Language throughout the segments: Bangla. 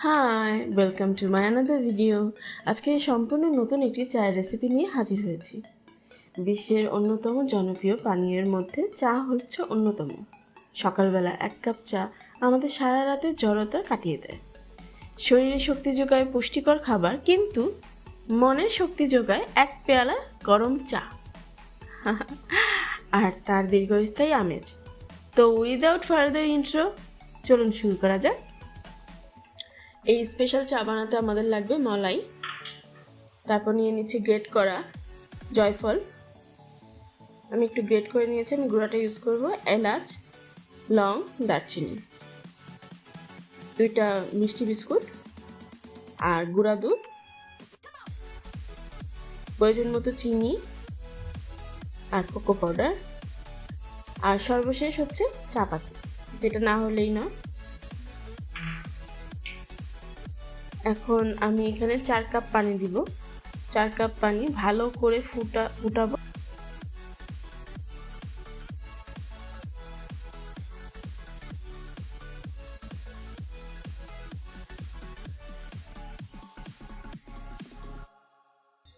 High, welcome to my another video. আজকে সম্পূর্ণ নতুন একটি চায়ের রেসিপি নিয়ে হাজির হয়েছি। বিশ্বের অন্যতম জনপ্রিয় পানীয়ের মধ্যে চা হচ্ছে অন্যতম। সকালবেলা এক কাপ চা আমাদের সারা রাতের জড়তা কাটিয়ে দেয়, শরীরে শক্তি যোগায় পুষ্টিকর খাবার, কিন্তু মনে শক্তি যোগায় এক পেয়ালা গরম চা আর তার দীর্ঘস্থায়ী আমেজ। তো উইদাউট ফার্দার ইন্ট্রো, চলুন শুরু করা যাক। এই স্পেশাল চা বানাতে আমাদের লাগবে মলাই, তারপর নিয়ে নিচ্ছি গ্রেট করা জয়ফল। আমি একটু গ্রেট করে নিয়েছি, আমি গুঁড়াটা ইউজ করব। এলাচ, লং, দারচিনি, 2টা মিষ্টি বিস্কুট আর গুঁড়া দুধ, প্রয়োজন মতো চিনি আর কোকো পাউডার, আর সর্বশেষ হচ্ছে চা পাতা, যেটা না হলেই না। এখন আমি এখানে 4 কাপ পানি দিব। 4 কাপ পানি ভালো করে ফুটাবো।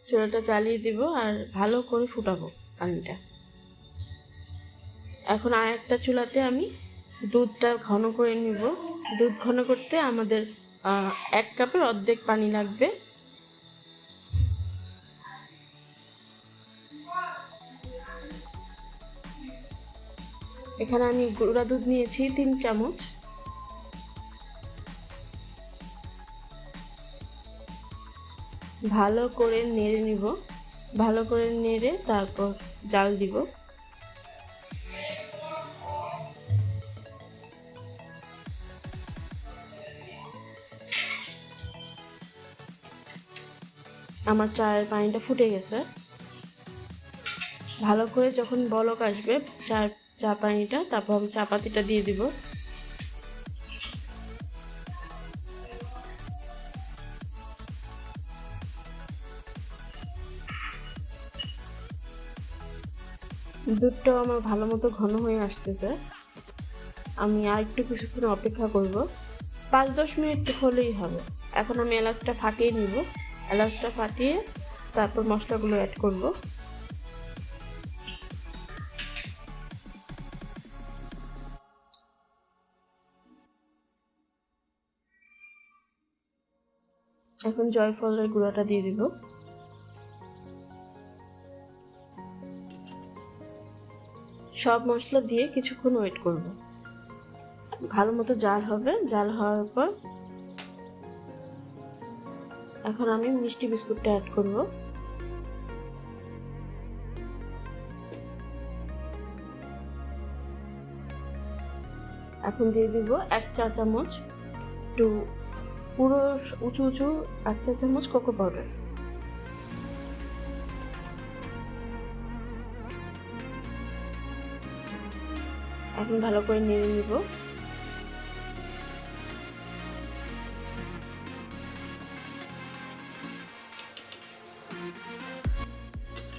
চুলাটা চালিয়ে দিব আর ভালো করে ফুটাবো পানিটা। এখন আর একটা চুলাতে আমি দুধটা ঘন করে নিব। দুধ ঘন করতে আমাদের 1 কাপের অর্ধেক পানি লাগবে। এখানে আমি গুঁড়া দুধ নিয়েছি 3 চামচ। ভালো করে নেড়ে নিব। ভালো করে নেড়ে তারপর জাল দিব। আমার চায়ের পানিটা ফুটে গেছে। ভালো করে যখন বলক আসবে চা পানিটা, তারপর আমি চা পাতিটা দিয়ে দিব। দুধটাও আমার ভালো মতো ঘন হয়ে আসতেছে। আমি আর একটু কিছুক্ষণ অপেক্ষা করব, 5-10 মিনিট হলেই হবে। এখন আমি এলাচটা ফাটিয়ে নিব। এলাচটা ফাটিয়ে তারপর মশলাগুলো অ্যাড করব। এখন জয়ফলের গুঁড়াটা দিয়ে দিব। সব মশলা দিয়ে কিছুক্ষণ ওয়েট করব। ভালো মতো জাল হবে। জাল হওয়ার পর এখন আমি মিষ্টি বিস্কুটটা অ্যাড করব। এখন দিয়ে দিব 1 চা চামচ, একটু পুরো উঁচু 1 চা চামচ কোকো পাউডার। এখন ভালো করে নেড়ে নিব।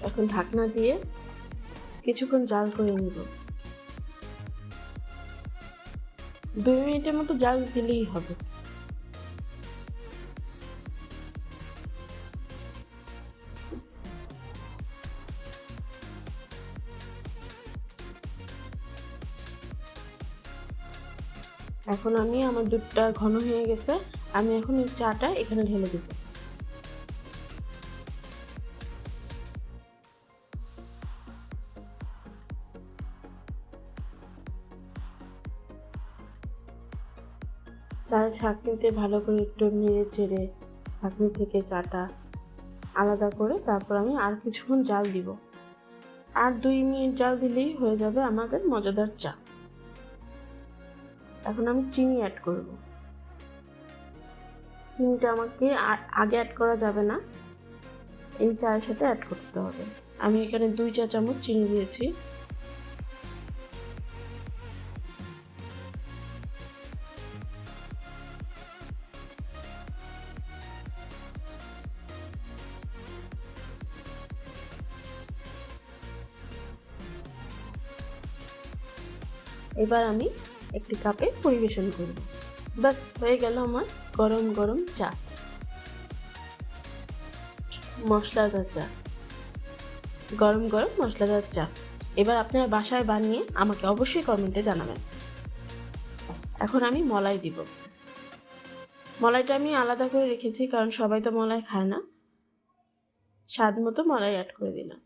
এখন ঢাকনা দিয়ে কিছুক্ষণ জাল করে নিব। 2 মিনিটের মতো জাল দিলেই হবে। এখন আমার দুধটা ঘন হয়ে গেছে। আমি এখন এই চাটা এখানে ঢেলে দেব। চায়ের ছাঁকনিতে ভালো করে একটু নেড়ে চেড়ে ছাঁকনি থেকে চাটা আলাদা করে তারপর আমি আর কিছুক্ষণ জাল দিব। আর 2 মিনিট জাল দিলেই হয়ে যাবে আমাদের মজাদার চা। এখন আমি চিনি অ্যাড করব। চিনিটা আমাকে আগে অ্যাড করা যাবে না, এই চায়ের সাথে অ্যাড করতে হবে। আমি এখানে 2 চা চামচ চিনি দিয়েছি। এবার আমি একটি কাপে পরিবেশন করব। বাস হয়ে গেল আমার গরম গরম চা, মশলাদার চা, গরম গরম মশলাদার চা। এবার আপনারা বাসায় বানিয়ে আমাকে অবশ্যই কমেন্টে জানাবেন। এখন আমি মলাই দিব। মলাইটা আমি আলাদা করে রেখেছি কারণ সবাই তো মলাই খায় না। স্বাদ মতো মলাই অ্যাড করে দিলাম।